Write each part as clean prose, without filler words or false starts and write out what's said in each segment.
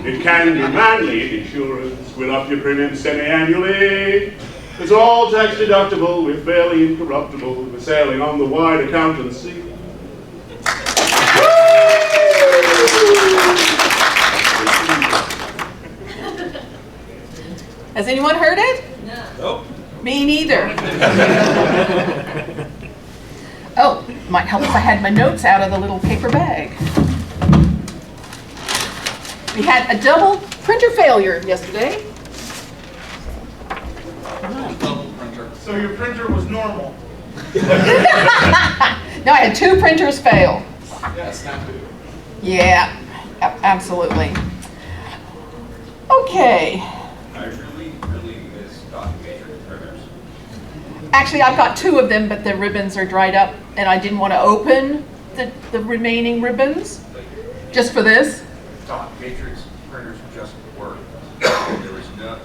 It can be manly insurance with up your premium semi-annually. It's all tax deductible, we're fairly incorruptible, we're sailing on the wide accountancy. Has anyone heard it? No. Nope. Me neither. Oh, might help if I had my notes out of the little paper bag. We had a double printer failure yesterday. Double printer. So your printer was normal. No, I had 2 printers fail. Yeah, snappy. Yeah, absolutely. Okay. I really miss documentary printers. Actually, I've got 2 of them, but the ribbons are dried up, and I didn't want to open the remaining ribbons just for this. Dot matrix printers just work. There was no,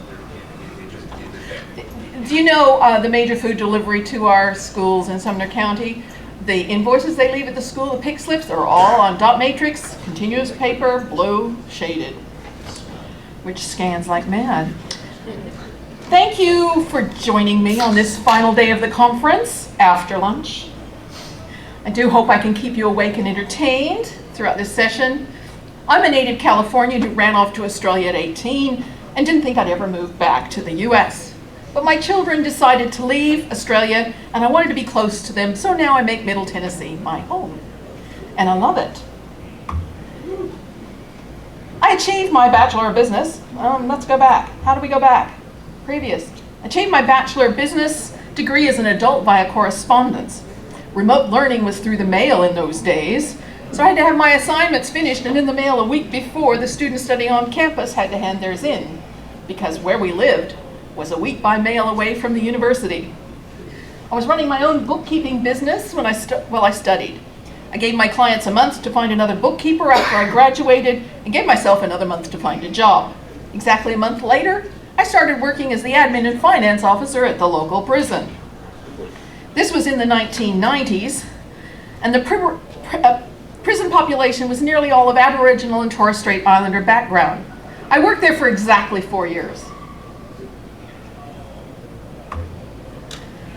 it just did the thing. Do you know the major food delivery to our schools in Sumner County? The invoices they leave at the school, the pick slips, are all on dot matrix, continuous paper, blue, shaded, which scans like mad. Thank you for joining me on this final day of the conference after lunch. I do hope I can keep you awake and entertained throughout this session. I'm a native Californian who ran off to Australia at 18 and didn't think I'd ever move back to the US. But my children decided to leave Australia and I wanted to be close to them, so now I make Middle Tennessee my home. And I love it. I achieved my Bachelor of Business. Let's go back. How do we go back? Previous. Achieved my Bachelor of Business degree as an adult via correspondence. Remote learning was through the mail in those days, so I had to have my assignments finished and in the mail a week before the students studying on campus had to hand theirs in, because where we lived was a week by mail away from the university. I was running my own bookkeeping business when I studied. I gave my clients a month to find another bookkeeper after I graduated and gave myself another month to find a job. Exactly a month later, I started working as the admin and finance officer at the local prison. This was in the 1990s, and the prison population was nearly all of Aboriginal and Torres Strait Islander background. I worked there for exactly 4 years.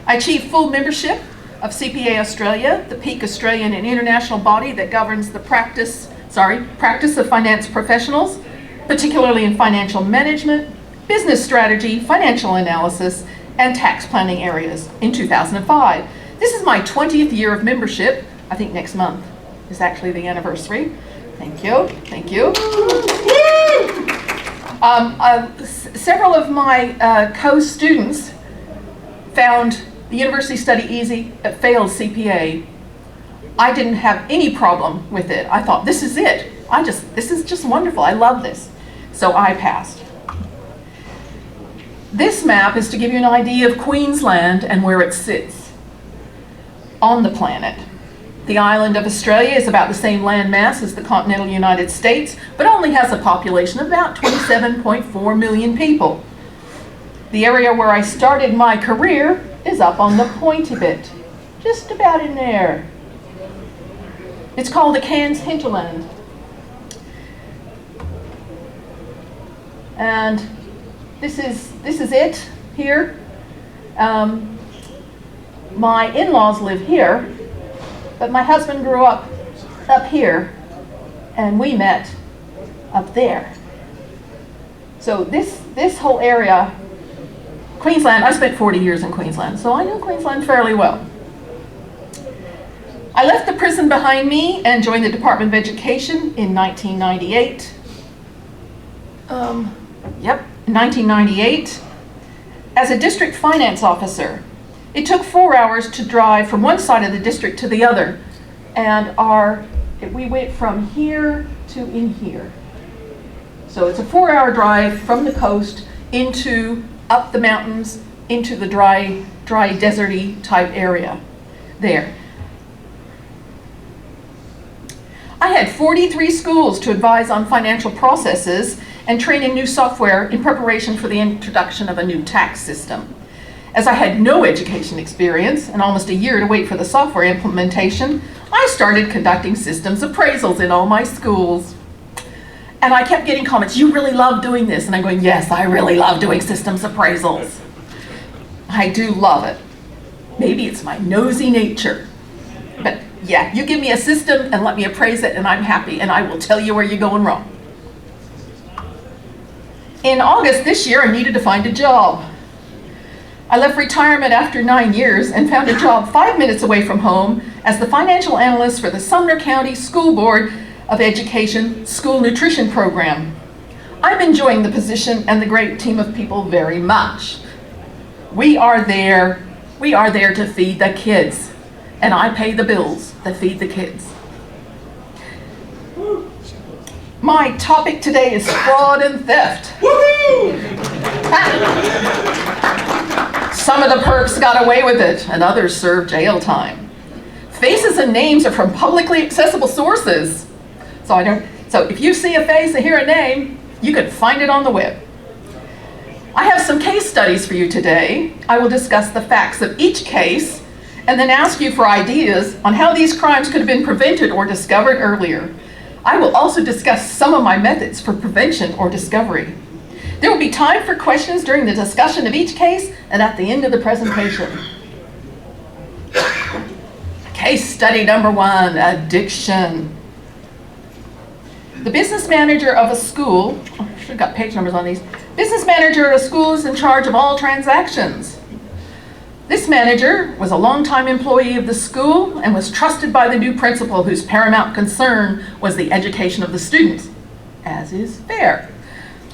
I achieved full membership of CPA Australia, the peak Australian and international body that governs the practice of finance professionals, particularly in financial management, business strategy, financial analysis, and tax planning areas in 2005. This is my 20th year of membership. I think next month is actually the anniversary. Thank you, thank you. Several of my co-students found the university study easy but failed CPA. I didn't have any problem with it. I thought, this is it. This is just wonderful. I love this. So I passed. This map is to give you an idea of Queensland and where it sits on the planet. The island of Australia is about the same land mass as the continental United States, but only has a population of about 27.4 million people. The area where I started my career is up on the point a bit, just about in there. It's called the Cairns Hinterland. And this is it here. My in-laws live here, but my husband grew up here, and we met up there. So this whole area, Queensland, I spent 40 years in Queensland, so I know Queensland fairly well. I left the prison behind me and joined the Department of Education in 1998. 1998, as a district finance officer. It took 4 hours to drive from one side of the district to the other, and we went from here to in here. So it's a 4-hour drive from the coast up the mountains into the dry deserty type area there. I had 43 schools to advise on financial processes and train in new software in preparation for the introduction of a new tax system. As I had no education experience and almost a year to wait for the software implementation, I started conducting systems appraisals in all my schools. And I kept getting comments, you really love doing this. And I'm going, yes, I really love doing systems appraisals. I do love it. Maybe it's my nosy nature. But yeah, you give me a system and let me appraise it and I'm happy and I will tell you where you're going wrong. In August this year, I needed to find a job. I left retirement after 9 years and found a job 5 minutes away from home as the financial analyst for the Sumner County School Board of Education School Nutrition Program. I'm enjoying the position and the great team of people very much. We are there to feed the kids, and I pay the bills that feed the kids. My topic today is fraud and theft. Some of the perps got away with it, and others served jail time. Faces and names are from publicly accessible sources. So if you see a face and hear a name, you can find it on the web. I have some case studies for you today. I will discuss the facts of each case and then ask you for ideas on how these crimes could have been prevented or discovered earlier. I will also discuss some of my methods for prevention or discovery. There will be time for questions during the discussion of each case and at the end of the presentation. Case study number 1, addiction. The business manager of a school, I should have got page numbers on these. Business manager of a school is in charge of all transactions. This manager was a longtime employee of the school and was trusted by the new principal, whose paramount concern was the education of the students, as is fair.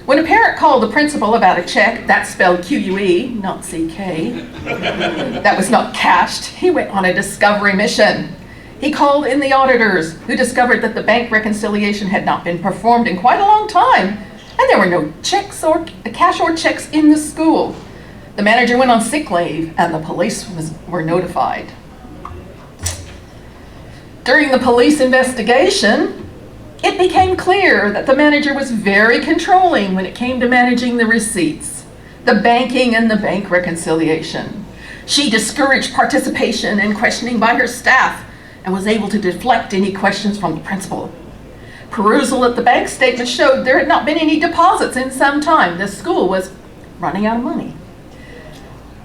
When a parent called the principal about a check, that's spelled Q-U-E, not C-K, that was not cashed, he went on a discovery mission. He called in the auditors, who discovered that the bank reconciliation had not been performed in quite a long time, and there were no checks or cash or checks in the school. The manager went on sick leave, and the police were notified. During the police investigation, it became clear that the manager was very controlling when it came to managing the receipts, the banking, and the bank reconciliation. She discouraged participation and questioning by her staff and was able to deflect any questions from the principal. Perusal at the bank statement showed there had not been any deposits in some time. The school was running out of money.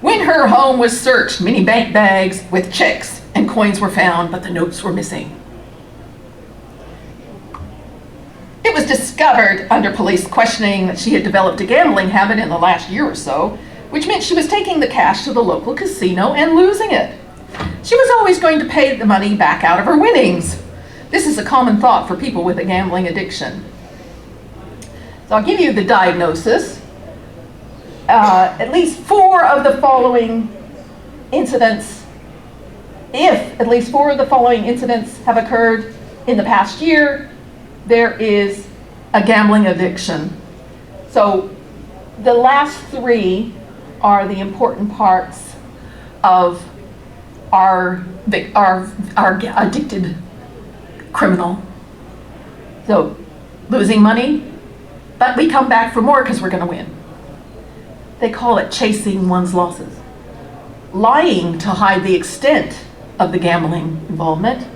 When her home was searched, many bank bags with checks and coins were found, but the notes were missing. It was discovered under police questioning that she had developed a gambling habit in the last year or so, which meant she was taking the cash to the local casino and losing it. She was always going to pay the money back out of her winnings. This is a common thought for people with a gambling addiction. So I'll give you the diagnosis. At least 4 of the following incidents, if at least 4 of the following incidents have occurred in the past year, there is a gambling addiction. So the last 3 are the important parts of our addicted criminal. So losing money, but we come back for more because we're going to win. They call it chasing one's losses. Lying to hide the extent of the gambling involvement.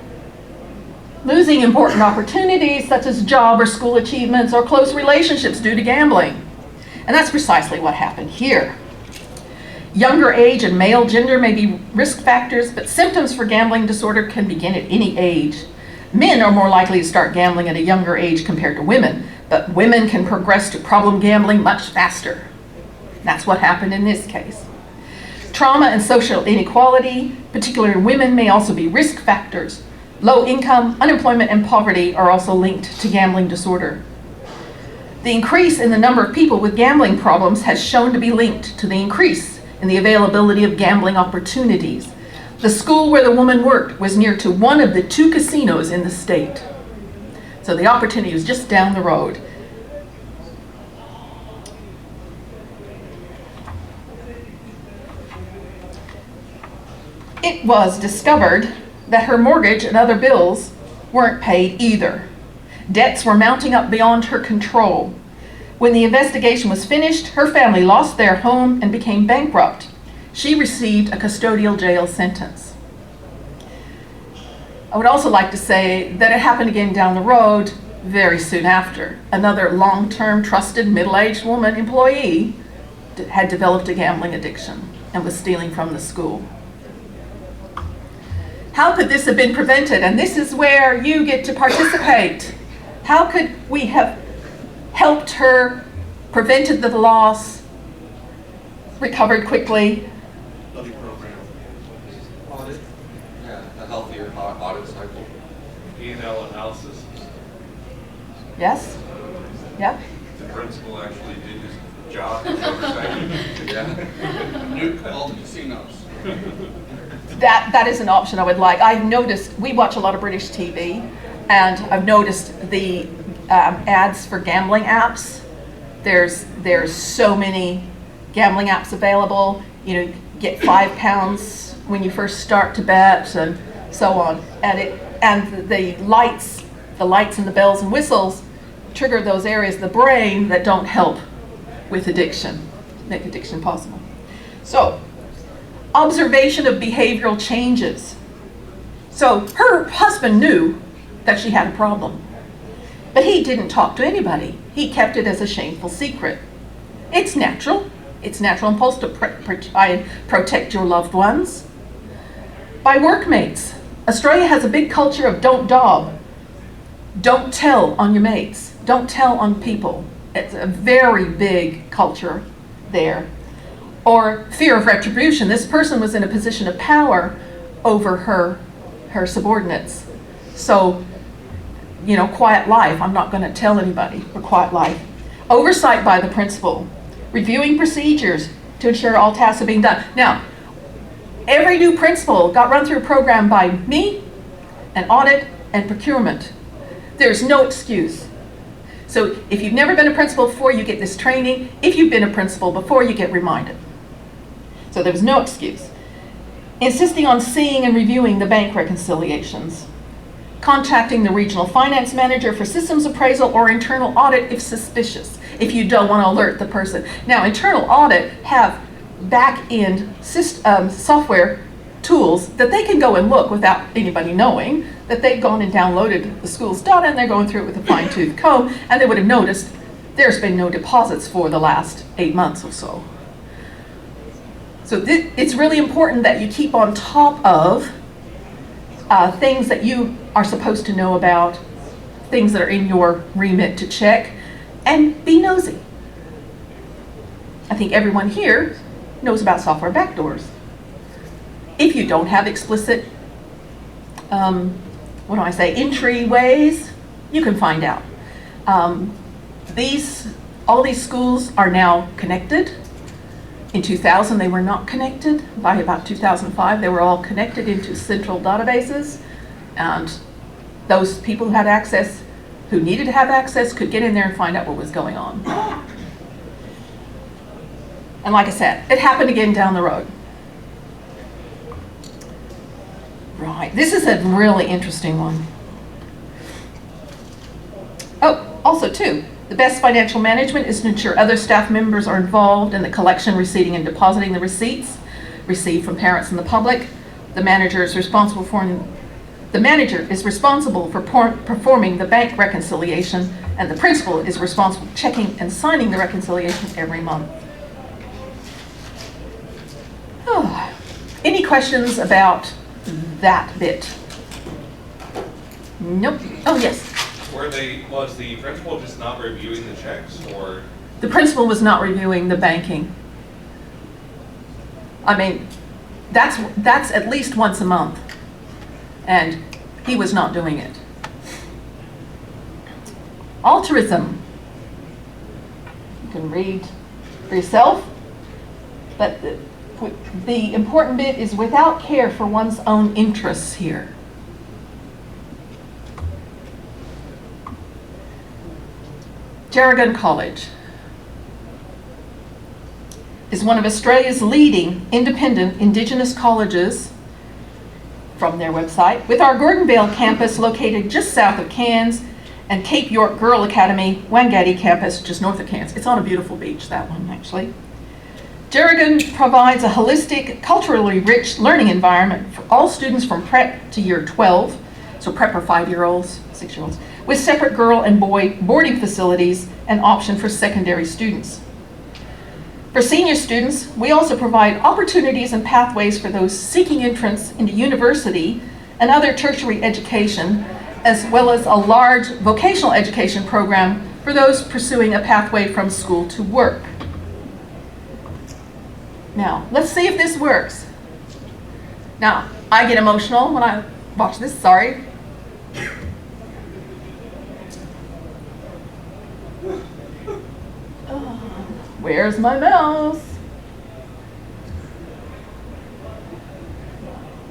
Losing important opportunities such as job or school achievements or close relationships due to gambling. And that's precisely what happened here. Younger age and male gender may be risk factors, but symptoms for gambling disorder can begin at any age. Men are more likely to start gambling at a younger age compared to women, but women can progress to problem gambling much faster. That's what happened in this case. Trauma and social inequality, particularly in women, may also be risk factors. Low income, unemployment, and poverty are also linked to gambling disorder. The increase in the number of people with gambling problems has shown to be linked to the increase in the availability of gambling opportunities. The school where the woman worked was near to one of the 2 casinos in the state. So the opportunity was just down the road. It was discovered that her mortgage and other bills weren't paid either. Debts were mounting up beyond her control. When the investigation was finished, her family lost their home and became bankrupt. She received a custodial jail sentence. I would also like to say that it happened again down the road very soon after, another long-term trusted middle-aged woman employee had developed a gambling addiction and was stealing from the school. How could this have been prevented? And this is where you get to participate. How could we have helped her, prevented the loss, recovered quickly? Study program. Audit. Yeah, a healthier audit cycle. P&L analysis. Yes? Yeah? The principal actually did his job as oversight. Yeah. New call to casinos. That is an option I would like. I've noticed, we watch a lot of British TV, and I've noticed the ads for gambling apps. There's so many gambling apps available. You know, get £5 when you first start to bet, and so on. And the lights and the bells and whistles trigger those areas of the brain that don't help with addiction, make addiction possible. So, observation of behavioral changes. So her husband knew that she had a problem, but he didn't talk to anybody. He kept it as a shameful secret. It's natural. It's natural impulse to try and protect your loved ones. By workmates. Australia has a big culture of don't daub. Don't tell on your mates. Don't tell on people. It's a very big culture there. Or fear of retribution. This person was in a position of power over her subordinates. So, you know, quiet life. I'm not going to tell anybody. Or quiet life. Oversight by the principal. Reviewing procedures to ensure all tasks are being done. Now, every new principal got run through a program by me, and audit, and procurement. There's no excuse. So if you've never been a principal before, you get this training. If you've been a principal before, you get reminded. So there was no excuse. Insisting on seeing and reviewing the bank reconciliations. Contacting the regional finance manager for systems appraisal or internal audit if suspicious, if you don't want to alert the person. Now, internal audit have back-end software tools that they can go and look without anybody knowing that they've gone and downloaded the school's data, and they're going through it with a fine-tooth comb, and they would have noticed there's been no deposits for the last 8 months or so. So it's really important that you keep on top of things that you are supposed to know about, things that are in your remit to check, and be nosy. I think everyone here knows about software backdoors. If you don't have explicit, entryways, you can find out. All these schools are now connected. In 2000, they were not connected. By about 2005, they were all connected into central databases, and those people who had access, who needed to have access, could get in there and find out what was going on. And like I said, it happened again down the road. Right, this is a really interesting one. Oh, also too, the best financial management is to ensure other staff members are involved in the collection, receiving, and depositing the receipts received from parents and the public. The manager is responsible for performing the bank reconciliation, and the principal is responsible for checking and signing the reconciliation every month. Oh. Any questions about that bit? Nope. Oh, yes. Was the principal just not reviewing the checks, or? The principal was not reviewing the banking. I mean, that's at least once a month, and he was not doing it. Altruism. You can read for yourself, but the important bit is without care for one's own interests here. Jarragon College is one of Australia's leading independent Indigenous colleges, from their website, with our Gordonvale campus located just south of Cairns, and Cape York Girl Academy, Wangati campus, just north of Cairns. It's on a beautiful beach, that one actually. Jarragon provides a holistic, culturally rich learning environment for all students from prep to year 12, so prep are 5-year-olds, 6-year-olds, with separate girl and boy boarding facilities and option for secondary students. For senior students, we also provide opportunities and pathways for those seeking entrance into university and other tertiary education, as well as a large vocational education program for those pursuing a pathway from school to work. Now, let's see if this works. Now, I get emotional when I watch this, sorry. Where's my mouse?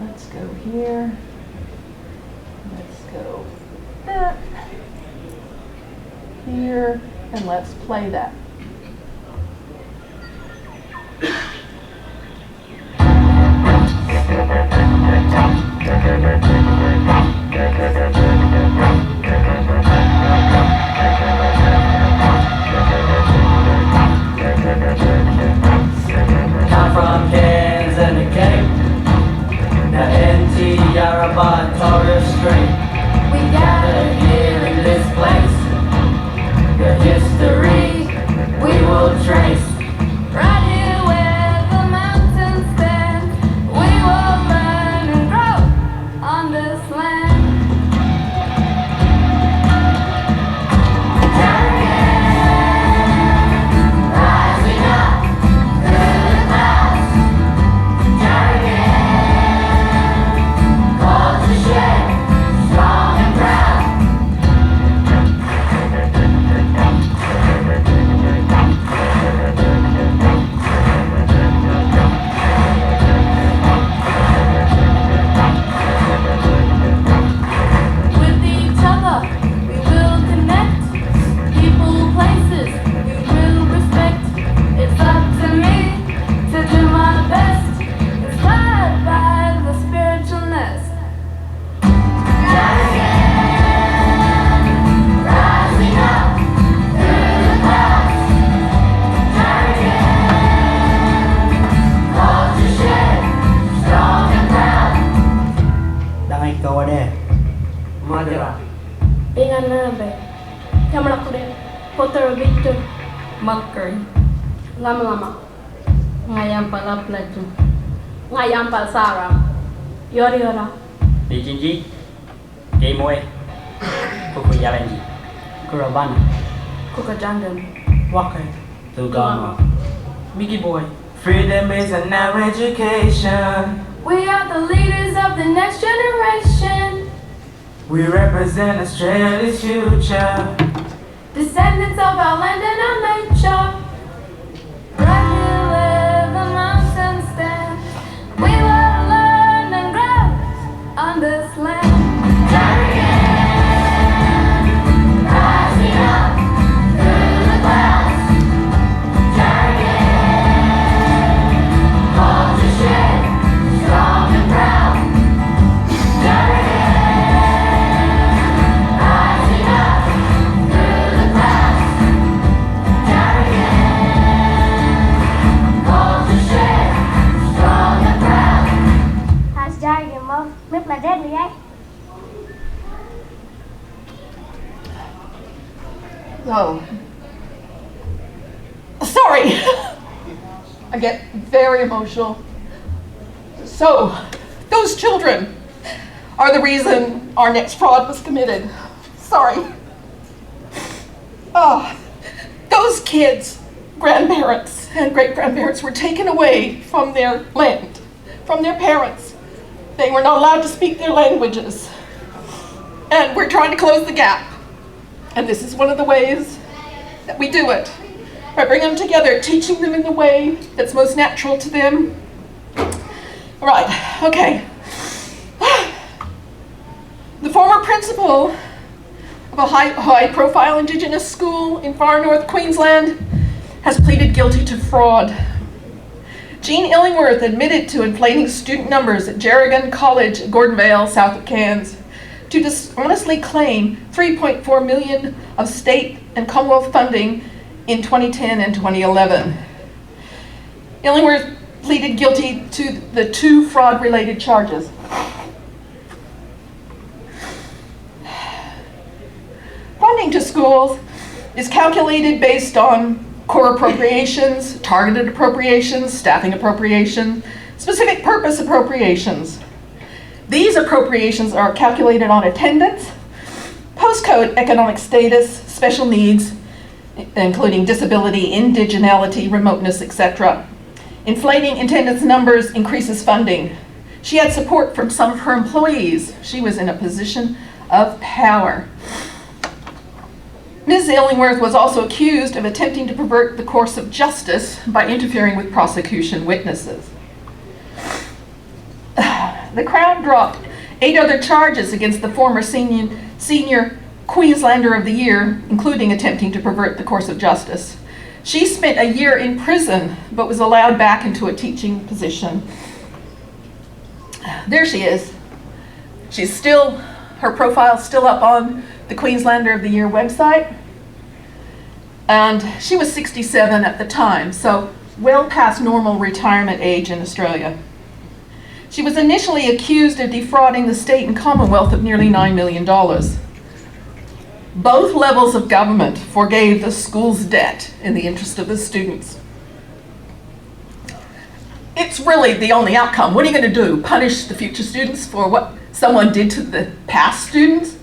Let's go here. Let's go that. Here, and let's play that. Come from Cairns and the Cape, the NT Yarrabah Torres Strait. We gather here in this place, the history we will trace. Right here where the mountains stand, we will learn and grow on this land. Rising up through the clouds, called to share, strong and proud. With each other, we will connect. People, places, we will respect. It's up to me to do my best, inspired by the spiritualness. Rising up through the clouds, called to share, strong and proud. Dangay ikaw ade. Madra. Ingan nabe, kamera kude, foto Victor, Malkari, lama-lama, ngayam pala platu, ngayam pal Sarah, yori-yora, Dijinji, Gameaway, Kukuyalanji, Kurabana, kukajangan. Wakai, Tugama, Biggie Boy. Freedom is an now education. We are the leaders of the next generation, We represent Australia's future. descendants of our land and our nature. Right here where the mountains stand, we will learn and grow on this land. Rising up through the clouds, called to share, strong and proud. Rising up through the clouds, called to share, strong and proud. How's Jargon, Mo? With my deadly, eh? So, sorry, I get very emotional. So, those children are the reason our next fraud was committed. Sorry. Those kids, grandparents and great-grandparents were taken away from their land, from their parents. They were not allowed to speak their languages. And we're trying to close the gap. And this is one of the ways that we do it. By bringing them together, teaching them in the way that's most natural to them. Right, okay. The former principal of a high-profile Indigenous school in far north Queensland has pleaded guilty to fraud. Jean Illingworth admitted to inflating student numbers at Jerrigan College, Gordonvale, south of Cairns, to dishonestly claim $3.4 million of state and Commonwealth funding in 2010 and 2011. Illingworth pleaded guilty to the 2 fraud-related charges. schools is calculated based on core appropriations, targeted appropriations, staffing appropriation, specific purpose appropriations. These appropriations are calculated on attendance, postcode economic status, special needs, including disability, indigeneity, remoteness, etc. Inflating attendance numbers increases funding. She had support from some of her employees. She was in a position of power. Ms. Illingworth was also accused of attempting to pervert the course of justice by interfering with prosecution witnesses. The Crown dropped 8 other charges against the former senior Queenslander of the Year, including attempting to pervert the course of justice. She spent a year in prison, but was allowed back into a teaching position. There she is. Her profile's still up on the Queenslander of the Year website. And she was 67 at the time, so well past normal retirement age in Australia. She was initially accused of defrauding the state and Commonwealth of nearly $9 million. Both levels of government forgave the school's debt in the interest of the students. It's really the only outcome. What are you going to do? Punish the future students for what someone did to the past students?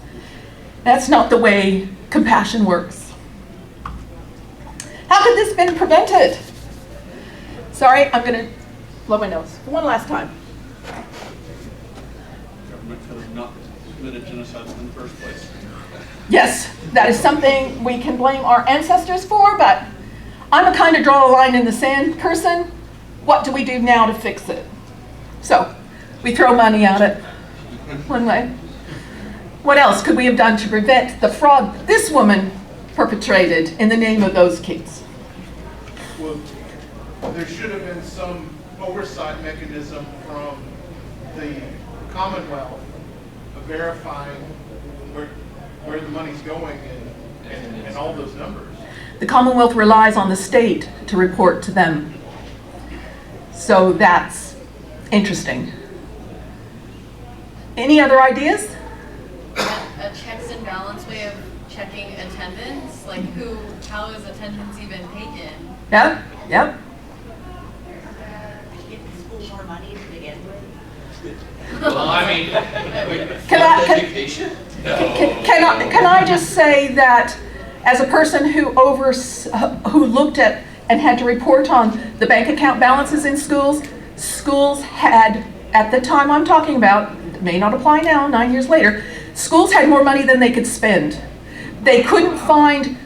That's not the way compassion works. How could this have been prevented? Sorry, I'm going to blow my nose one last time. Government could have not committed genocide in the first place. Yes, that is something we can blame our ancestors for, but I'm a kind of draw a line in the sand person. What do we do now to fix it? So, we throw money at it, one way. What else could we have done to prevent the fraud this woman perpetrated in the name of those kids? Well, there should have been some oversight mechanism from the Commonwealth of verifying where the money's going and all those numbers. The Commonwealth relies on the state to report to them. So that's interesting. Any other ideas? A checks and balance way of checking attendance, like how is attendance even taken? Yeah, yeah. Give the school more money to begin with. Well, I mean, education? Can I just say that as a person who looked at and had to report on the bank account balances in schools had, at the time I'm talking about, it may not apply now, 9 years later, schools had more money than they could spend. They couldn't find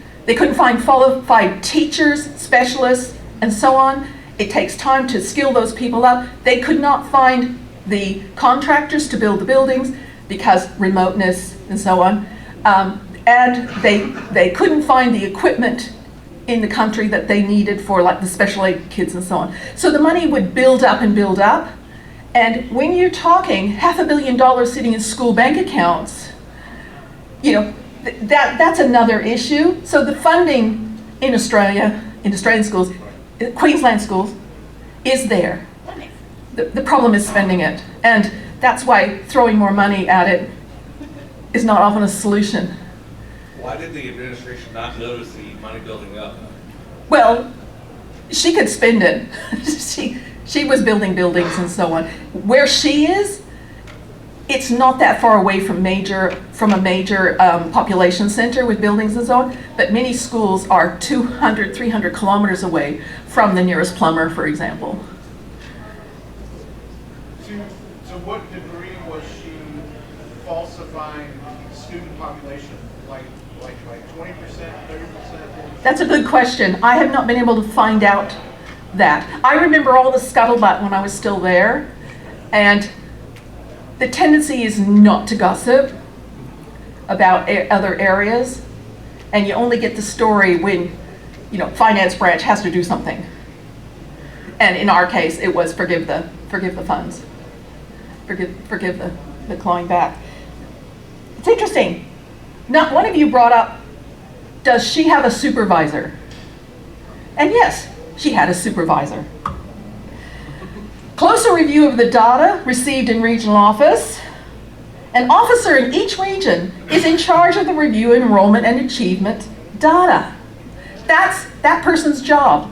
qualified teachers, specialists, and so on. It takes time to skill those people up. They could not find the contractors to build the buildings because remoteness and so on. And they couldn't find the equipment in the country that they needed for like the special ed kids and so on. So the money would build up and build up. And when you're talking $500 million sitting in school bank accounts, you know, that's another issue. So the funding in Australia, in Australian schools, Queensland schools, is there. The problem is spending it. And that's why throwing more money at it is not often a solution. Why did the administration not notice the money building up? Well, she could spend it. She was building buildings and so on. Where she is, it's not that far away from a major population center with buildings and so on, but many schools are 200, 300 kilometers away from the nearest plumber, for example. To what degree was she falsifying student population? Like 20%, 30%? That's a good question. I have not been able to find out that. I remember all the scuttlebutt when I was still there, and the tendency is not to gossip about other areas, and you only get the story when, you know, finance branch has to do something. And in our case, it was forgive the funds, forgive the clawing back. It's interesting. Not one of you brought up, does she have a supervisor? And yes, she had a supervisor. Closer review of the data received in regional office An officer in each region is in charge of the review, enrollment, and achievement data. That's that person's job,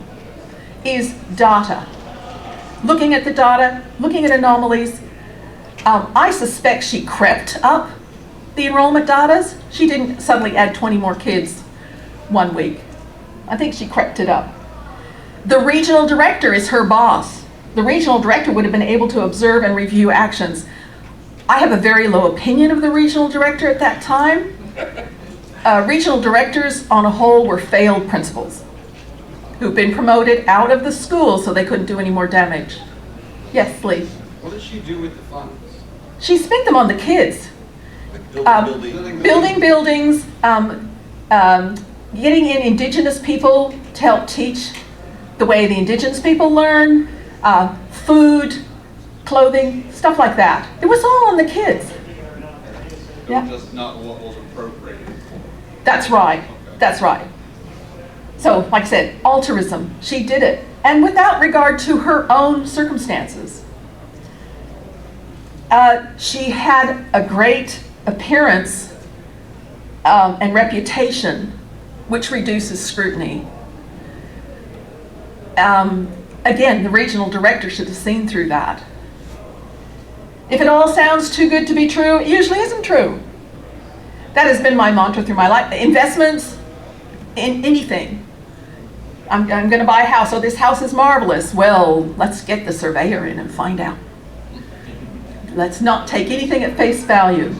is data. Looking at the data, looking at anomalies. I suspect she crept up the enrollment data. She didn't suddenly add 20 more kids one week. I think she crept it up. The regional director is her boss. The regional director would have been able to observe and review actions. I have a very low opinion of the regional director at that time. Regional directors on a whole were failed principals who've been promoted out of the school so they couldn't do any more damage. Yes, Lee? What does she do with the funds? She spent them on the kids. Like Building buildings, getting in indigenous people to help teach the way the indigenous people learn, food, clothing, stuff like that. It was all on the kids. It Yeah. was just not what was appropriated. That's right. That's right. So, like I said, altruism. She did it. And without regard to her own circumstances. She had a great appearance and reputation, which reduces scrutiny. Again, the regional director should have seen through that. If it all sounds too good to be true, it usually isn't true. That has been my mantra through my life. Investments in anything. I'm going to buy a house. Oh, this house is marvelous. Well, let's get the surveyor in and find out. Let's not take anything at face value.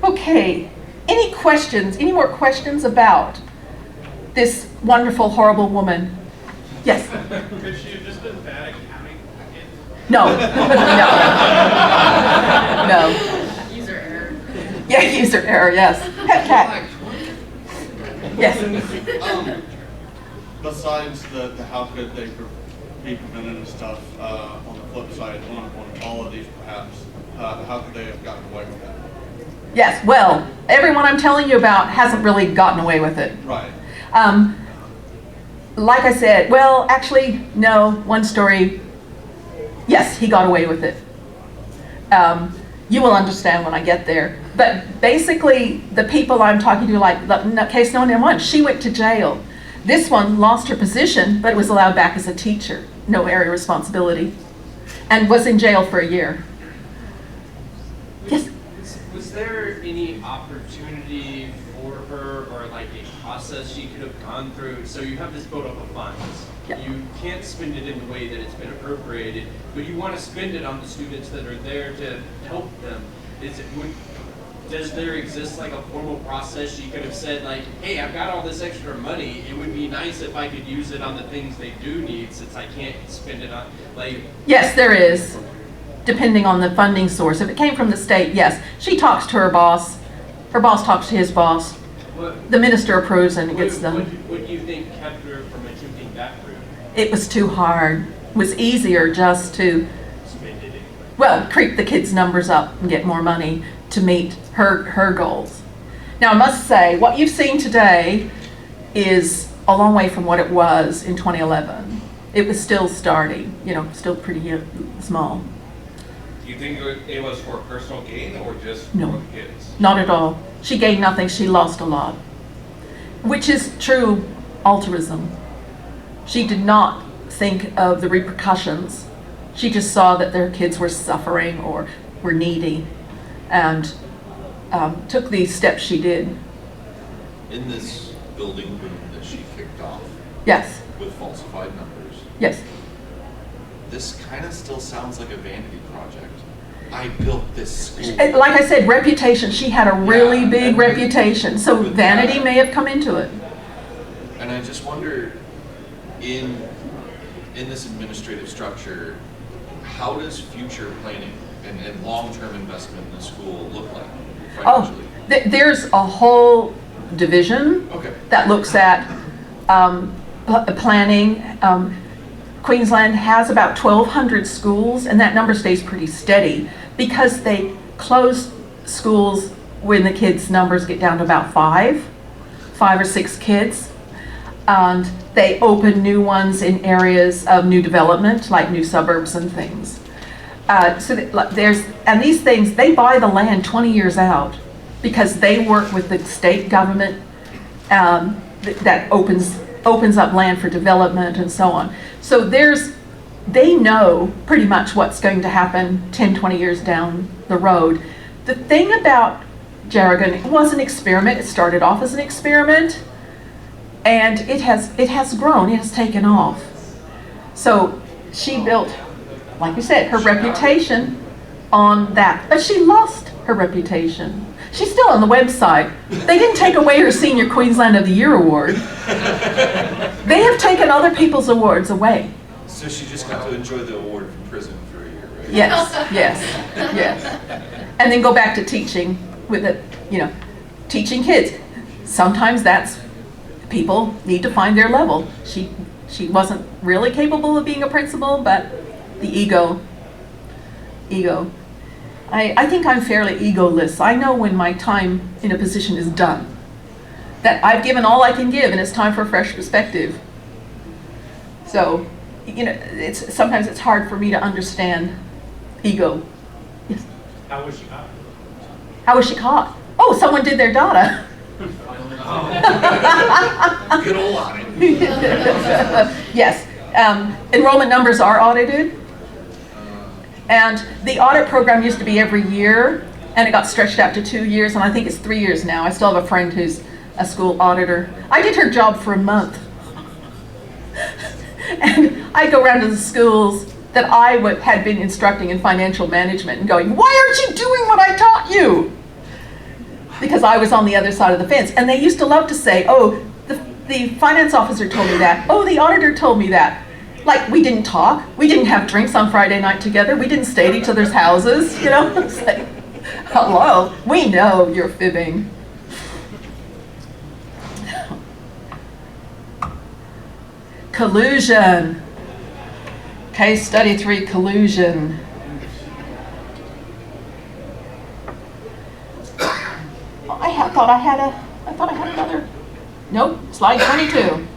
Okay. Any questions? Any more questions about this wonderful, horrible woman? Yes? Could she have just been bad at counting? No. No. User error. Yeah, user error, yes. Pet cat. Yes. Besides the how could they be prevented and stuff, on the flip side, on all of these perhaps, how could they have gotten away with that? Yes, well, everyone I'm telling you about hasn't really gotten away with it. Right. Like I said, well, actually, no, one story, yes, he got away with it. You will understand when I get there. But basically, the people I'm talking to, like case no one, she went to jail. This one lost her position, but was allowed back as a teacher, no area responsibility, and was in jail for a year. Yes? Was there any opportunity for her, or like a process she could have gone through? So you have this buildup of funds. Yep. You can't spend it in the way that it's been appropriated, but you want to spend it on the students that are there to help them. Does there exist like a formal process she could have said, like, hey, I've got all this extra money, it would be nice if I could use it on the things they do need since I can't spend it on, like... Yes, there is, depending on the funding source. If it came from the state, yes. She talks to her boss talks to his boss. The minister approves and it gets done. What do you think kept her from attempting that route? It was too hard. It was easier just to, Spend it anyway. well, creep the kids' numbers up and get more money to meet her goals. Now, I must say, what you've seen today is a long way from what it was in 2011. It was still starting, still pretty small. Do you think it was for personal gain or just No. for the kids? Not at all. She gained nothing, she lost a lot. Which is true altruism. She did not think of the repercussions. She just saw that their kids were suffering or were needy and took the steps she did. In this building boom that she kicked off Yes, with falsified numbers, yes. this kind of still sounds like a vanity project. I built this school. Like I said, reputation. She had a really Yeah, big and reputation, so with vanity that- may have come into it. And I just wonder, in this administrative structure, how does future planning and long-term investment in the school look like financially? There's a whole division Okay. that looks at planning. Queensland has about 1,200 schools, and that number stays pretty steady because they close schools when the kids' numbers get down to about five or six kids. And they open new ones in areas of new development, like new suburbs and things. And these things, they buy the land 20 years out because they work with the state government that opens up land for development and so on. So they know pretty much what's going to happen 10, 20 years down the road. The thing about Jarragon, it was an experiment. It started off as an experiment, and it has grown. It has taken off. So she built, like you said, her reputation on that. But she lost her reputation. She's still on the website. They didn't take away her Senior Queensland of the Year award. They have taken other people's awards away. So she just got to enjoy the award from prison for a year, right? Yes. And then go back to teaching with it, teaching kids. Sometimes that's, people need to find their level. She wasn't really capable of being a principal, but the ego. I think I'm fairly egoless. I know when my time in a position is done, that I've given all I can give and it's time for a fresh perspective. So, sometimes it's hard for me to understand ego. Yes? How was she caught? How was she caught? Oh, someone did their data. Good old audit. Yes. Enrollment numbers are audited. And the audit program used to be every year, and it got stretched out to 2 years, and I think it's 3 years now. I still have a friend who's a school auditor. I did her job for a month. And I'd go around to the schools that I had been instructing in financial management and going, why aren't you doing what I taught you? Because I was on the other side of the fence. And they used to love to say, oh, the finance officer told me that. Oh, the auditor told me that. Like, we didn't talk. We didn't have drinks on Friday night together. We didn't stay at each other's houses. It's like, hello, we know you're fibbing. Collusion. Case study 3, collusion. I thought I had another. Nope, slide 22.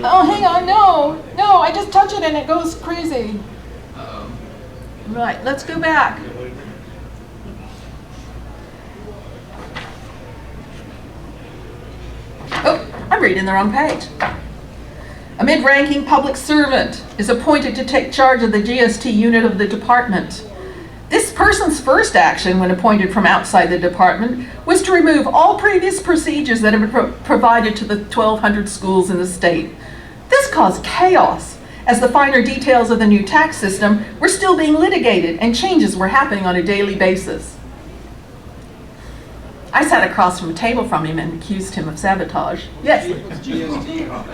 Oh, hang on, no, I just touch it and it goes crazy. Right, let's go back. Oh, I'm reading the wrong page. A mid-ranking public servant is appointed to take charge of the GST unit of the department. This person's first action when appointed from outside the department was to remove all previous procedures that have been provided to the 1,200 schools in the state. This caused chaos, as the finer details of the new tax system were still being litigated and changes were happening on a daily basis. I sat across from a table from him and accused him of sabotage. Yes?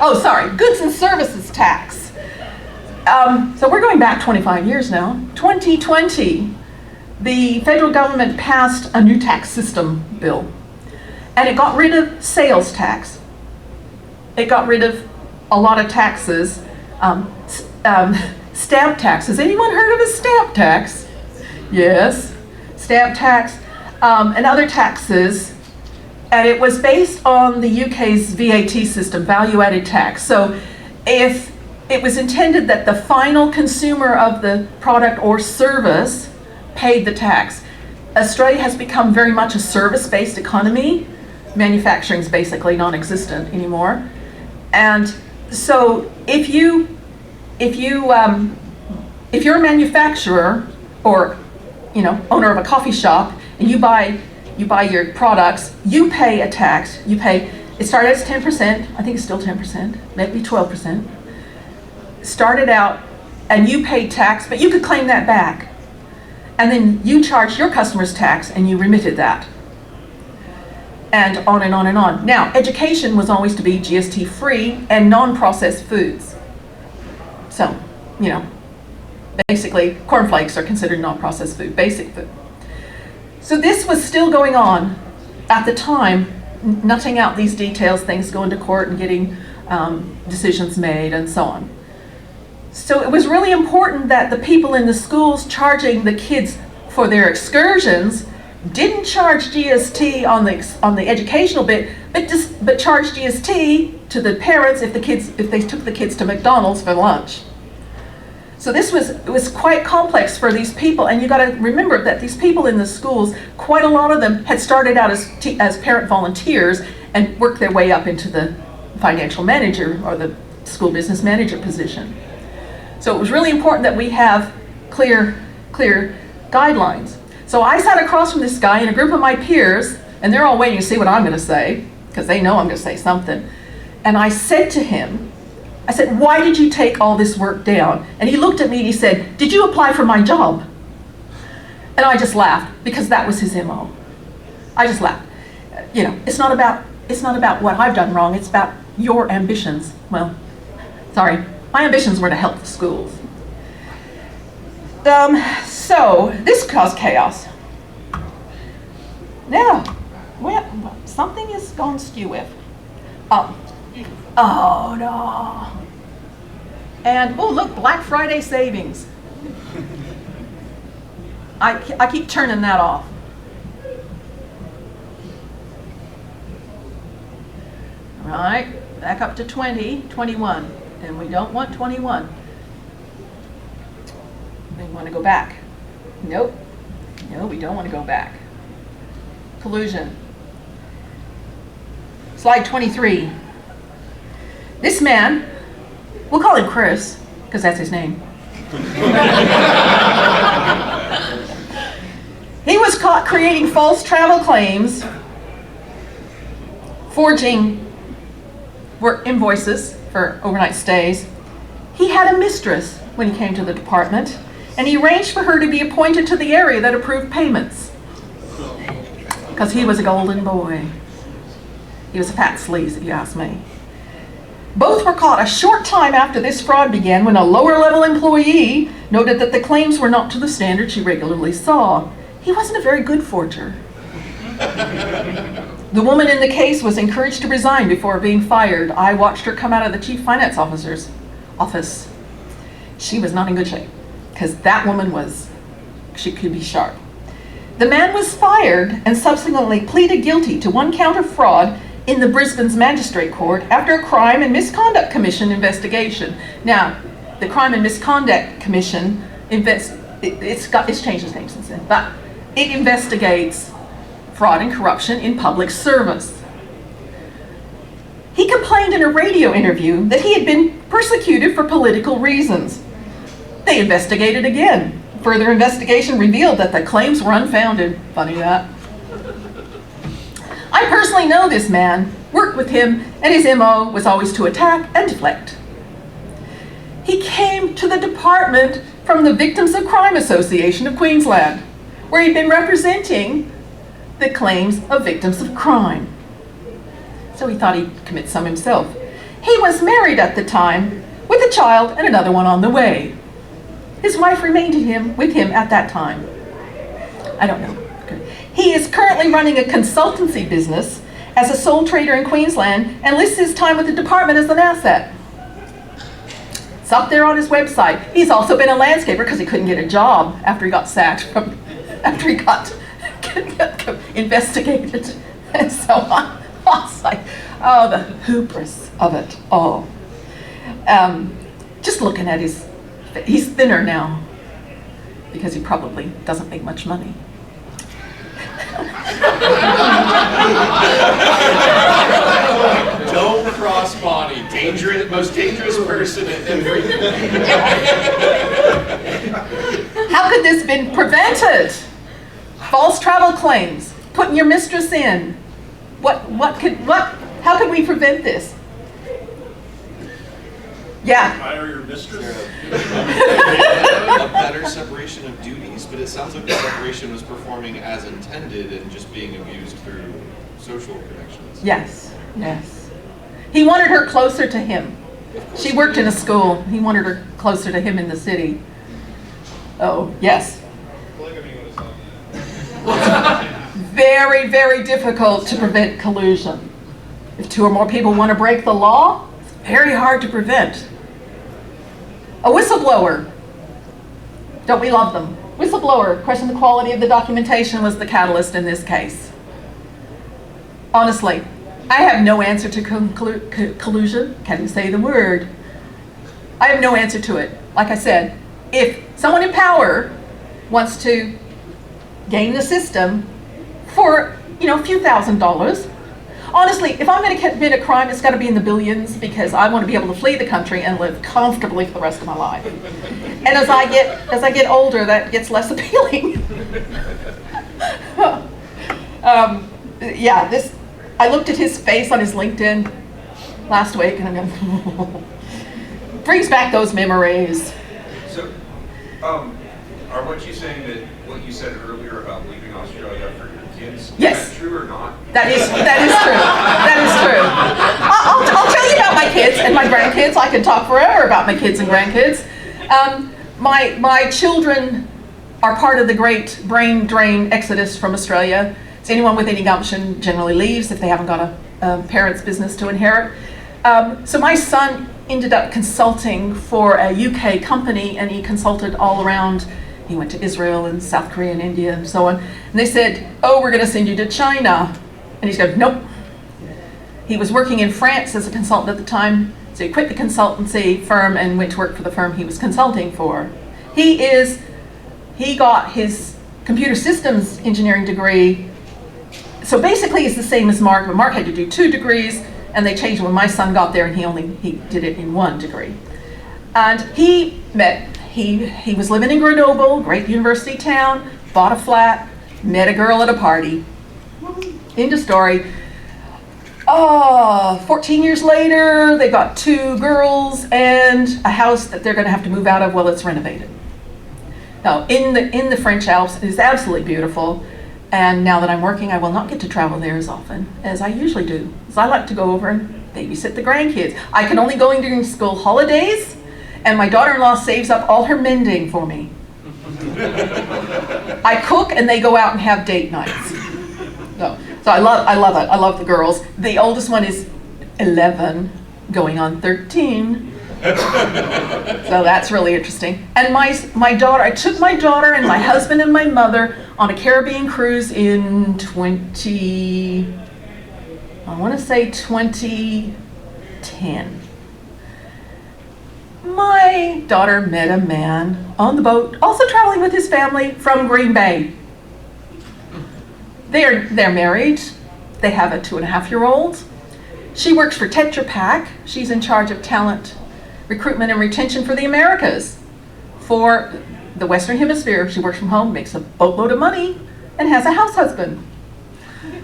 Oh, sorry, goods and services tax. So we're going back 25 years now. 2020, the federal government passed a new tax system bill, and it got rid of sales tax. It got rid of a lot of taxes. Stamp tax. Has anyone heard of a stamp tax? Yes, stamp tax. And other taxes, and it was based on the UK's VAT system, value-added tax. So if it was intended that the final consumer of the product or service paid the tax. Australia has become very much a service-based economy. Manufacturing is basically non-existent anymore. And so if you're a manufacturer or owner of a coffee shop, and you buy your products, you pay a tax. It started as 10%, I think it's still 10%, maybe 12%. Started out, and you paid tax, but you could claim that back. And then you charged your customers tax, and you remitted that. And on and on and on. Now, education was always to be GST free and non-processed foods. So, basically, cornflakes are considered non-processed food, basic food. So this was still going on at the time, nutting out these details, things going to court and getting decisions made and so on. So it was really important that the people in the schools charging the kids for their excursions didn't charge GST on the educational bit, but charged GST to the parents if they took the kids to McDonald's for lunch. So it was quite complex for these people, and you got to remember that these people in the schools, quite a lot of them had started out as parent volunteers and worked their way up into the financial manager or the school business manager position. So it was really important that we have clear guidelines. So I sat across from this guy and a group of my peers, and they're all waiting to see what I'm going to say, because they know I'm going to say something. And I said to him, I said, why did you take all this work down? And he looked at me and he said, did you apply for my job? And I just laughed, because that was his MO. I just laughed. You know, it's not about what I've done wrong, it's about your ambitions. Well, sorry, my ambitions were to help the schools. So this caused chaos. Now, well, something is gone skew with. Oh no. And oh look, Black Friday savings. I keep turning that off. All right, back up to 20, 21. And we don't want 21. We want to go back. Nope. No, we don't want to go back. Collusion. Slide 23. This man, we'll call him Chris, because that's his name. He was caught creating false travel claims, forging work invoices for overnight stays. He had a mistress when he came to the department, and he arranged for her to be appointed to the area that approved payments. Because he was a golden boy. He was a fat sleaze, if you ask me. Both were caught a short time after this fraud began, when a lower-level employee noted that the claims were not to the standard she regularly saw. He wasn't a very good forger. The woman in the case was encouraged to resign before being fired. I watched her come out of the chief finance officer's office. She was not in good shape, because that woman she could be sharp. The man was fired and subsequently pleaded guilty to 1 count of fraud in the Brisbane's Magistrate Court after a Crime and Misconduct Commission investigation. Now, the Crime and Misconduct Commission it's changed its name since then, but it investigates fraud and corruption in public service. He complained in a radio interview that he had been persecuted for political reasons. They investigated again. Further investigation revealed that the claims were unfounded. Funny that. I personally know this man, worked with him, and his MO was always to attack and deflect. He came to the department from the Victims of Crime Association of Queensland, where he'd been representing the claims of victims of crime. So he thought he'd commit some himself. He was married at the time, with a child and another one on the way. His wife remained with him at that time. I don't know. He is currently running a consultancy business as a sole trader in Queensland and lists his time with the department as an asset. It's up there on his website. He's also been a landscaper because he couldn't get a job after he got sacked after he got investigated and so on. I was like, oh, the hubris of it all. Just looking at he's thinner now because he probably doesn't make much money. Don't cross Bonnie. Most dangerous person in every. How could this been prevented? False travel claims, putting your mistress in. How could we prevent this? Yeah. Hire your mistress? A better separation of duties, but it sounds like the separation was performing as intended and just being abused through social connections. Yes, yes. He wanted her closer to him. She worked in a school. He wanted her closer to him in the city. Oh, yes. Very, very difficult to prevent collusion. If 2 or more people want to break the law, it's very hard to prevent. A whistleblower. Don't we love them? Whistleblower questioned the quality of the documentation was the catalyst in this case. Honestly, I have no answer to collusion. Can't even say the word. I have no answer to it. Like I said, if someone in power wants to game the system for, a few $1,000s, honestly, if I'm going to commit a crime, it's got to be in the billions because I want to be able to flee the country and live comfortably for the rest of my life. And as I get older, that gets less appealing. I looked at his face on his LinkedIn last week, and I'm going, brings back those memories. So, are what you saying that what you said earlier about leaving Australia for your kids? Yes. Is that true or not? That is true. That is true. I'll tell you about my kids and my grandkids. I can talk forever about my kids and grandkids. My children are part of the great brain drain exodus from Australia. So anyone with any gumption generally leaves if they haven't got a parent's business to inherit. So my son ended up consulting for a UK company, and he consulted all around. He went to Israel and South Korea and India and so on. And they said, oh, we're going to send you to China. And he's going, nope. He was working in France as a consultant at the time, so he quit the consultancy firm and went to work for the firm he was consulting for. He got his computer systems engineering degree. So basically it's the same as Mark, but Mark had to do 2 degrees, and they changed when my son got there, and he did it in 1 degree. And he was living in Grenoble, great university town, bought a flat, met a girl at a party. End of story. 14 years later, they got 2 girls and a house that they're going to have to move out of while it's renovated. Now, in the French Alps, it is absolutely beautiful. And now that I'm working, I will not get to travel there as often as I usually do. So I like to go over and babysit the grandkids. I can only go in during school holidays, and my daughter-in-law saves up all her mending for me. I cook, and they go out and have date nights. So I love it. I love the girls. The oldest one is 11, going on 13. So that's really interesting. And my daughter, I took my daughter and my husband and my mother on a Caribbean cruise in 2010. My daughter met a man on the boat, also traveling with his family from Green Bay. They're married. They have a 2.5-year-old. She works for Tetra Pak. She's in charge of talent recruitment and retention for the Americas. For the Western Hemisphere, she works from home, makes a boatload of money, and has a house husband.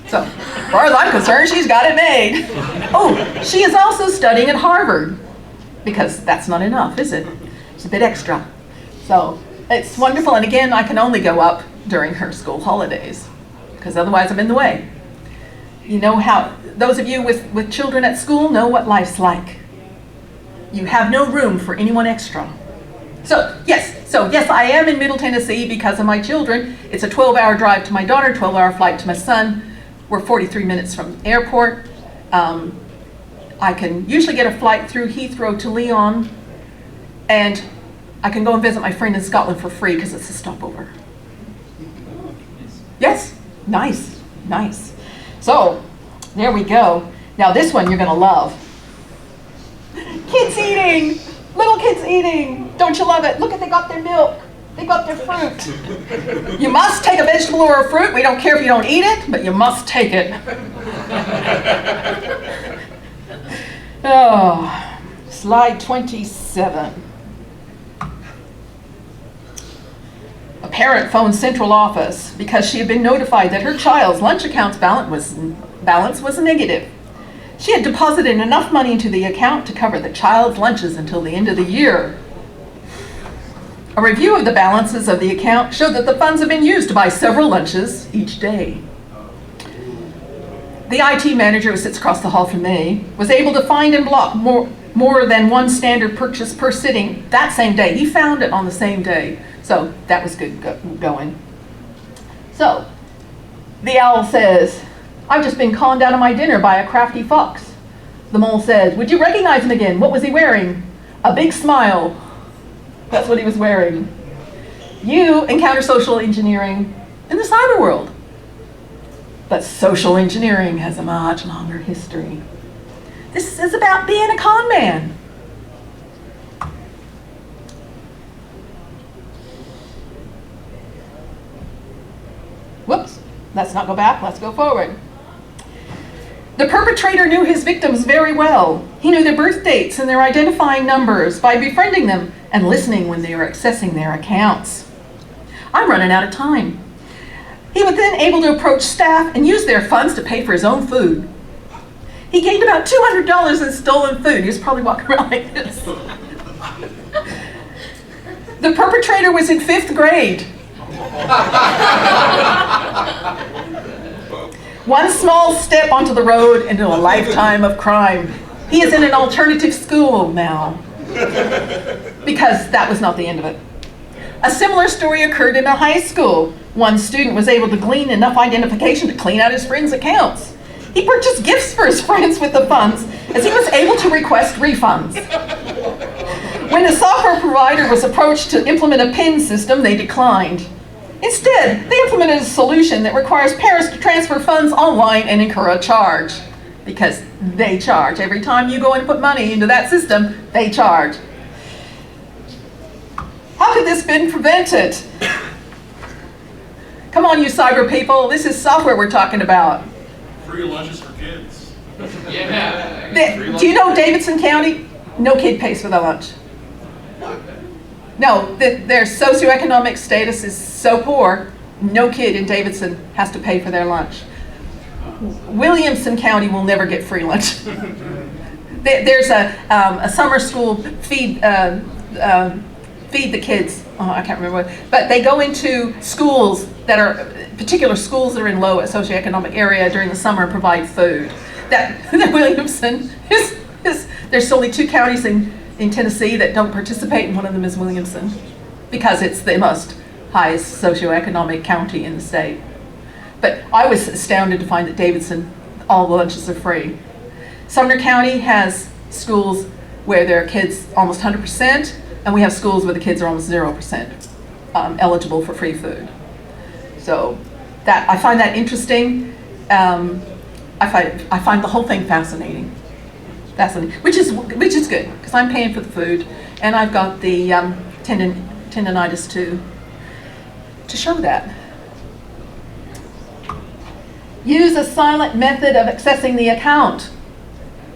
So, as far as I'm concerned, she's got it made. Oh, she is also studying at Harvard, because that's not enough, is it? It's a bit extra. So, it's wonderful, and again, I can only go up during her school holidays, because otherwise I'm in the way. You know how, those of you with children at school know what life's like. You have no room for anyone extra. So yes, I am in Middle Tennessee because of my children. It's a 12-hour drive to my daughter, 12-hour flight to my son. We're 43 minutes from the airport. I can usually get a flight through Heathrow to Lyon, and I can go and visit my friend in Scotland for free because it's a stopover. Yes, nice. So, there we go. Now this one you're gonna love. Kids eating, little kids eating. Don't you love it? Look, they got their milk. They got their fruit. You must take a vegetable or a fruit. We don't care if you don't eat it, but you must take it. Oh, slide 27. A parent phoned central office because she had been notified that her child's lunch account's balance was negative. She had deposited enough money into the account to cover the child's lunches until the end of the year. A review of the balances of the account showed that the funds had been used to buy several lunches each day. The IT manager, who sits across the hall from me, was able to find and block more than one standard purchase per sitting that same day. He found it on the same day. So that was good going. So the owl says, I've just been conned out of my dinner by a crafty fox. The mole says, would you recognize him again? What was he wearing? A big smile. That's what he was wearing. You encounter social engineering in the cyber world. But social engineering has a much longer history. This is about being a con man. Whoops, let's not go back, let's go forward. The perpetrator knew his victims very well. He knew their birth dates and their identifying numbers by befriending them and listening when they were accessing their accounts. I'm running out of time. He was then able to approach staff and use their funds to pay for his own food. He gained about $200 in stolen food. He was probably walking around like this. The perpetrator was in 5th grade. One small step onto the road into a lifetime of crime. He is in an alternative school now. Because that was not the end of it. A similar story occurred in a high school. One student was able to glean enough identification to clean out his friends' accounts. He purchased gifts for his friends with the funds, as he was able to request refunds. When the software provider was approached to implement a PIN system, they declined. Instead, they implemented a solution that requires parents to transfer funds online and incur a charge. Because they charge. Every time you go and put money into that system, they charge. How could this have been prevented? Come on, you cyber people. This is software we're talking about. Free lunches for kids. Yeah. Do you know Davidson County? No kid pays for their lunch. No, their socioeconomic status is so poor, no kid in Davidson has to pay for their lunch. Williamson County will never get free lunch. There's a summer school feed the kids. Oh, I can't remember what, but they go into schools that are particular schools that are in low socioeconomic area during the summer and provide food. That Williamson there's only 2 counties in Tennessee that don't participate, and one of them is Williamson, because it's the most highest socioeconomic county in the state. But I was astounded to find that Davidson, all the lunches are free. Sumner County has schools where their kids almost 100%, and we have schools where the kids are almost 0% eligible for free food. So that I find that interesting. I find the whole thing fascinating. Which is good, because I'm paying for the food, and I've got the tendonitis to show that. Use a silent method of accessing the account.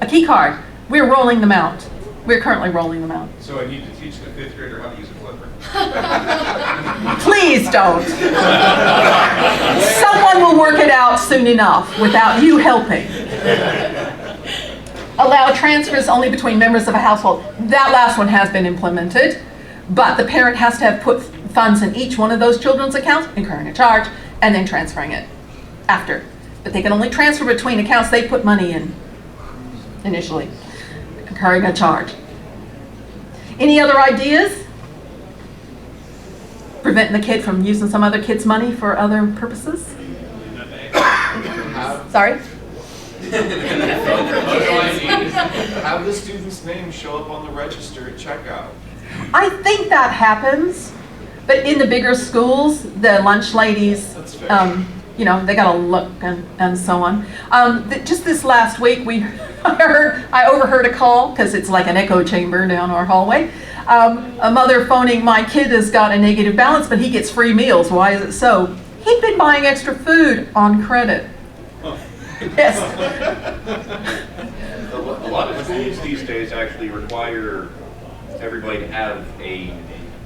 A key card. We're rolling them out. We're currently rolling them out. So I need to teach the 5th grader how to use a flipper. Please don't. Someone will work it out soon enough without you helping. Allow transfers only between members of a household. That last one has been implemented, but the parent has to have put funds in each one of those children's accounts, incurring a charge, and then transferring it after. But they can only transfer between accounts they put money in initially, incurring a charge. Any other ideas? Preventing the kid from using some other kid's money for other purposes? Sorry? Have the student's name show up on the register at checkout. I think that happens, but in the bigger schools, the lunch ladies, they got to look and so on. Just this last week, I overheard a call, because it's like an echo chamber down our hallway. A mother phoning, my kid has got a negative balance, but he gets free meals. Why is it so? He'd been buying extra food on credit. Yes. A lot of schools these days actually require everybody to have an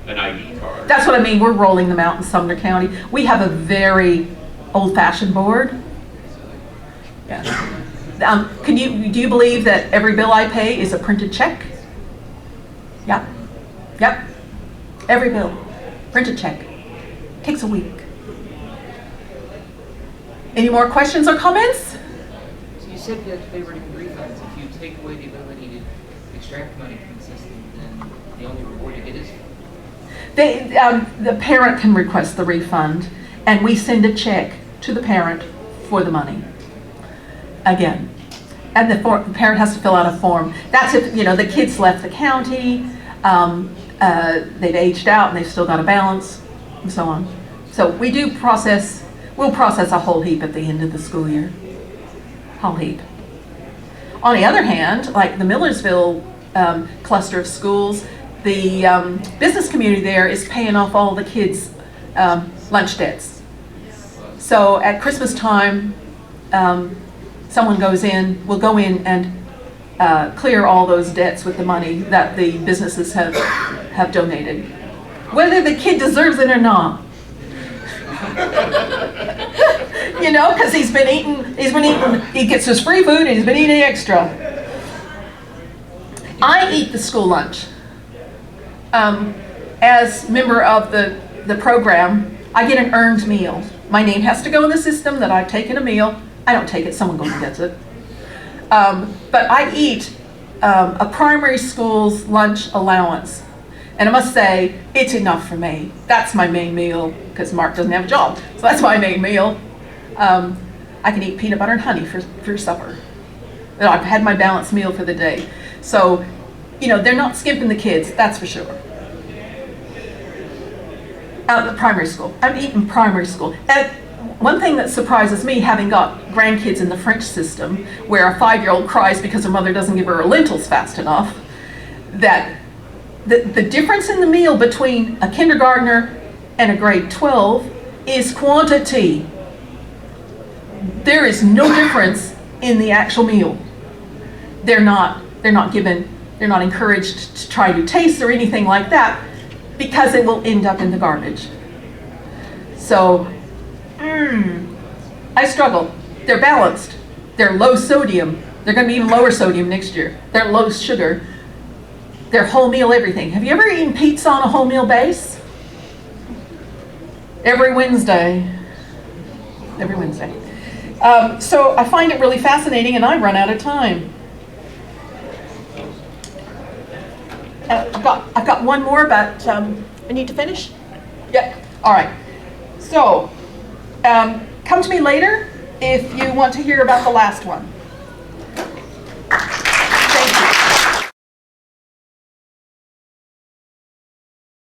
ID card. That's what I mean. We're rolling them out in Sumner County. We have a very old-fashioned board. Yeah. Do you believe that every bill I pay is a printed check? Yeah. Yep. Every bill, printed check. Takes a week. Any more questions or comments? So you said that they were to be refunds. If you take away the ability to extract money from the system, then the only reward you get is? The parent can request the refund, and we send a check to the parent for the money. Again, and the parent has to fill out a form. That's if the kids left the county, they've aged out, and they've still got a balance. and so on. So we do process, we'll process a whole heap at the end of the school year. Whole heap. On the other hand, like the Millersville cluster of schools, the business community there is paying off all the kids' lunch debts. So at Christmas time, someone will go in and clear all those debts with the money that the businesses have donated, whether the kid deserves it or not. You know, because he's been eating, he gets his free food and he's been eating extra. I eat the school lunch. As member of the program, I get an earned meal. My name has to go in the system that I've taken a meal. I don't take it, someone goes and gets it. But I eat a primary school's lunch allowance. And I must say, it's enough for me. That's my main meal, because Mark doesn't have a job. So that's my main meal. I can eat peanut butter and honey for supper. And I've had my balanced meal for the day. So, you know, they're not skimping the kids, that's for sure. The primary school. I'm eating primary school. And one thing that surprises me, having got grandkids in the French system, where a 5-year-old cries because her mother doesn't give her lentils fast enough, that the difference in the meal between a kindergartner and a grade 12 is quantity. There is no difference in the actual meal. They're not encouraged to try new tastes or anything like that, because it will end up in the garbage. So, I struggle. They're balanced. They're low sodium. They're going to be even lower sodium next year. They're low sugar. They're whole meal everything. Have you ever eaten pizza on a whole meal base? Every Wednesday. Every Wednesday. So I find it really fascinating, and I run out of time. I've got one more, but I need to finish? Yeah, all right. So, come to me later if you want to hear about the last one.